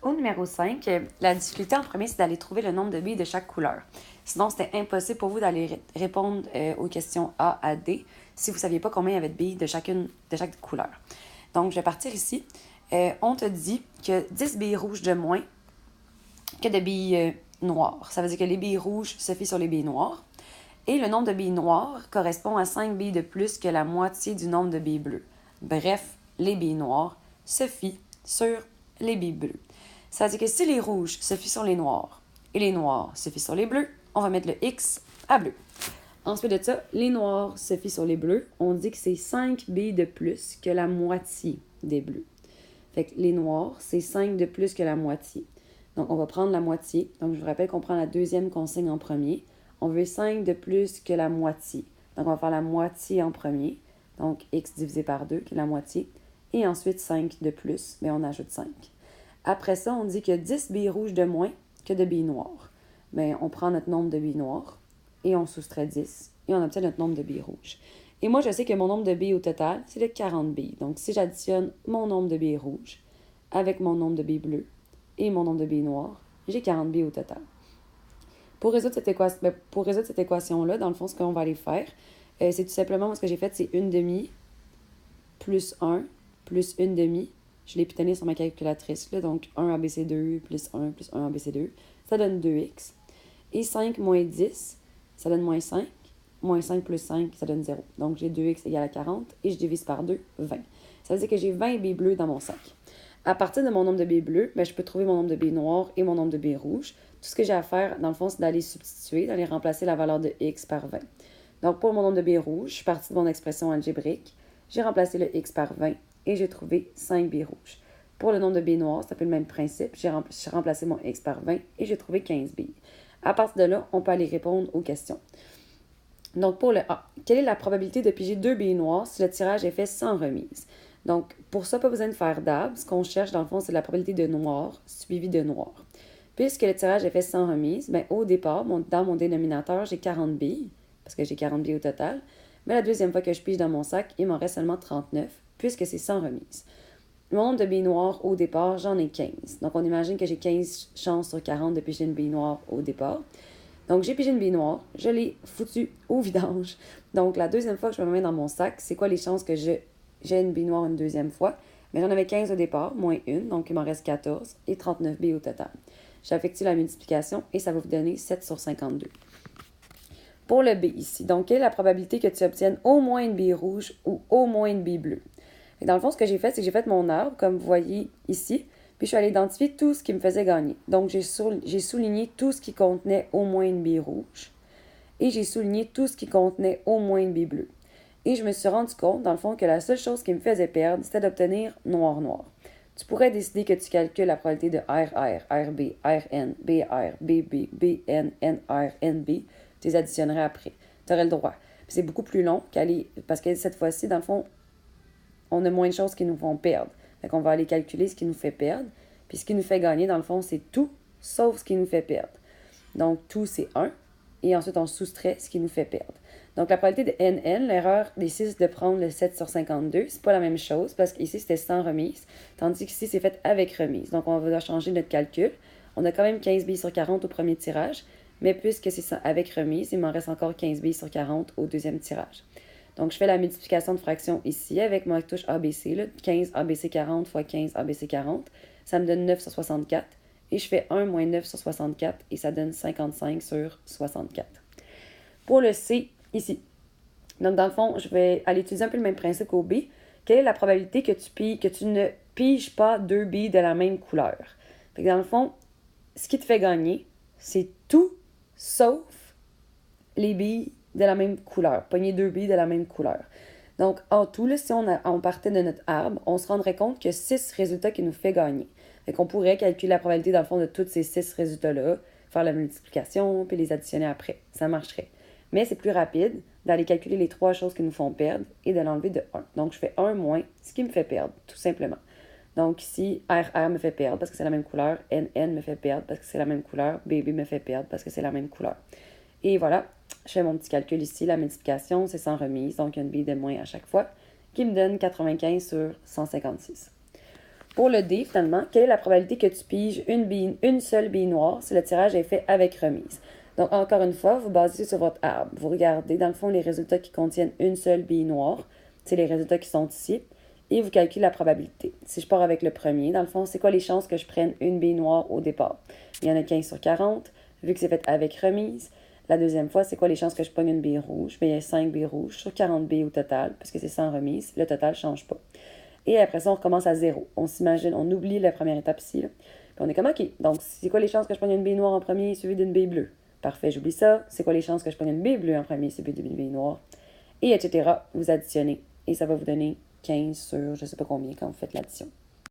Au numéro 5, la difficulté en premier, c'est d'aller trouver le nombre de billes de chaque couleur. Sinon, c'était impossible pour vous d'aller répondre aux questions A à D si vous ne saviez pas combien il y avait de billes de chaque couleur. Donc, je vais partir ici. On te dit que 10 billes rouges de moins que de billes noires. Ça veut dire que les billes rouges se fient sur les billes noires. Et le nombre de billes noires correspond à 5 billes de plus que la moitié du nombre de billes bleues. Bref, les billes noires se fient sur les billes bleues. Ça veut dire que si les rouges se fient sur les noirs et les noirs se fient sur les bleus, on va mettre le X à bleu. Ensuite de ça, les noirs se fient sur les bleus. On dit que c'est 5 billes de plus que la moitié des bleus. Fait que les noirs, c'est 5 de plus que la moitié. Donc, on va prendre la moitié. Donc, je vous rappelle qu'on prend la deuxième consigne en premier. On veut 5 de plus que la moitié. Donc, on va faire la moitié en premier. Donc, X divisé par 2, qui est la moitié. Et ensuite, 5 de plus, mais on ajoute 5. Après ça, on dit qu'il y a 10 billes rouges de moins que de billes noires. Bien, on prend notre nombre de billes noires et on soustrait 10 et on obtient notre nombre de billes rouges. Et moi, je sais que mon nombre de billes au total, c'est de 40 billes. Donc, si j'additionne mon nombre de billes rouges avec mon nombre de billes bleues et mon nombre de billes noires, j'ai 40 billes au total. Pour résoudre cette équation-là, dans le fond, ce qu'on va aller faire, c'est tout simplement, ce que j'ai fait, c'est une demi plus 1 plus une demi. Je l'ai pitonné sur ma calculatrice, là, donc 1 ABC2 plus 1 ABC2. Ça donne 2x. Et 5 moins 10, ça donne moins 5. Moins 5 plus 5, ça donne 0. Donc, j'ai 2x égale à 40 et je divise par 2, 20. Ça veut dire que j'ai 20 billes bleues dans mon sac. À partir de mon nombre de billes bleues, je peux trouver mon nombre de billes noires et mon nombre de billes rouges. Tout ce que j'ai à faire, dans le fond, c'est d'aller substituer, d'aller remplacer la valeur de x par 20. Donc, pour mon nombre de billes rouges, je suis partie de mon expression algébrique. J'ai remplacé le x par 20 et j'ai trouvé 5 billes rouges. Pour le nombre de billes noires, c'est un peu le même principe. J'ai remplacé mon x par 20 et j'ai trouvé 15 billes. À partir de là, on peut aller répondre aux questions. Donc, pour le A, quelle est la probabilité de piger 2 billes noires si le tirage est fait sans remise? Donc, pour ça, pas besoin de faire d'ab. Ce qu'on cherche, dans le fond, c'est la probabilité de noir suivie de noir. Puisque le tirage est fait sans remise, au départ, dans mon dénominateur, j'ai 40 billes, parce que j'ai 40 billes au total. Mais la deuxième fois que je pige dans mon sac, il m'en reste seulement 39, puisque c'est sans remise. Mon nombre de billes noires au départ, j'en ai 15. Donc, on imagine que j'ai 15 chances sur 40 de piger une bille noire au départ. Donc, j'ai pigé une bille noire, je l'ai foutue au vidange. Donc, la deuxième fois que je me mets dans mon sac, c'est quoi les chances que j'ai une bille noire une deuxième fois? Mais j'en avais 15 au départ, moins une, donc il m'en reste 14 et 39 billes au total. J'effectue la multiplication et ça va vous donner 7 sur 52. Pour le B ici, donc quelle est la probabilité que tu obtiennes au moins une bille rouge ou au moins une bille bleue? Et dans le fond, ce que j'ai fait, c'est que j'ai fait mon arbre, comme vous voyez ici, puis je suis allée identifier tout ce qui me faisait gagner. Donc, j'ai souligné tout ce qui contenait au moins une bille rouge et j'ai souligné tout ce qui contenait au moins une bille bleue. Et je me suis rendu compte, dans le fond, que la seule chose qui me faisait perdre, c'était d'obtenir noir-noir. Tu pourrais décider que tu calcules la probabilité de RR, RB, RN, BR, BB, BN, NR, NB. Tu les additionnerais après. Tu aurais le droit. Puis c'est beaucoup plus long parce que cette fois-ci, dans le fond, on a moins de choses qui nous font perdre. Fait qu'on va aller calculer ce qui nous fait perdre. Puis ce qui nous fait gagner, dans le fond, c'est tout, sauf ce qui nous fait perdre. Donc, tout, c'est 1. Et ensuite, on soustrait ce qui nous fait perdre. Donc, la probabilité de NN, l'erreur ici, c'est de prendre le 7 sur 52. C'est pas la même chose parce qu'ici, c'était sans remise. Tandis qu'ici, c'est fait avec remise. Donc, on va changer notre calcul. On a quand même 15 billes sur 40 au premier tirage. Mais puisque c'est avec remise, il m'en reste encore 15 billes sur 40 au deuxième tirage. Donc, je fais la multiplication de fractions ici avec ma touche ABC, là, 15 ABC 40 fois 15 ABC 40. Ça me donne 9 sur 64. Et je fais 1 moins 9 sur 64 et ça donne 55 sur 64. Pour le C, ici. Donc, dans le fond, je vais aller utiliser un peu le même principe qu'au B. Quelle est la probabilité que tu ne piges pas 2 billes de la même couleur? Fait que dans le fond, ce qui te fait gagner, c'est tout sauf les billes de la même couleur. Pogner 2 billes de la même couleur. Donc, en tout, là, si on partait de notre arbre, on se rendrait compte qu'il y a 6 résultats qui nous fait gagner. Fait qu'on pourrait calculer la probabilité, dans le fond, de tous ces 6 résultats-là, faire la multiplication, puis les additionner après. Ça marcherait. Mais c'est plus rapide d'aller calculer les 3 choses qui nous font perdre et de l'enlever de 1. Donc, je fais 1 moins ce qui me fait perdre, tout simplement. Donc, ici, RR me fait perdre parce que c'est la même couleur. NN me fait perdre parce que c'est la même couleur. BB me fait perdre parce que c'est la même couleur. Et voilà, je fais mon petit calcul ici. La multiplication, c'est sans remise. Donc, il y a une bille de moins à chaque fois qui me donne 95 sur 156. Pour le dé, finalement, quelle est la probabilité que tu piges une seule bille noire si le tirage est fait avec remise? Donc, encore une fois, vous basez sur votre arbre. Vous regardez, dans le fond, les résultats qui contiennent une seule bille noire. C'est les résultats qui sont ici. Et vous calculez la probabilité. Si je pars avec le premier, dans le fond, c'est quoi les chances que je prenne une bille noire au départ? Il y en a 15 sur 40, vu que c'est fait avec remise. La deuxième fois, c'est quoi les chances que je pogne une bille rouge? Bien, il y a 5 billes rouges sur 40 billes au total, parce que c'est sans remise. Le total ne change pas. Et après ça, on recommence à zéro. On s'imagine, on oublie la première étape ici. Là. Puis on est comme, OK, donc c'est quoi les chances que je prenne une bille noire en premier suivi d'une bille bleue? Parfait, j'oublie ça. C'est quoi les chances que je prenne une bille bleue en premier suivi d'une bille noire? Et etc. Vous additionnez. Et ça va vous donner 15 sur je sais pas combien quand vous faites l'addition.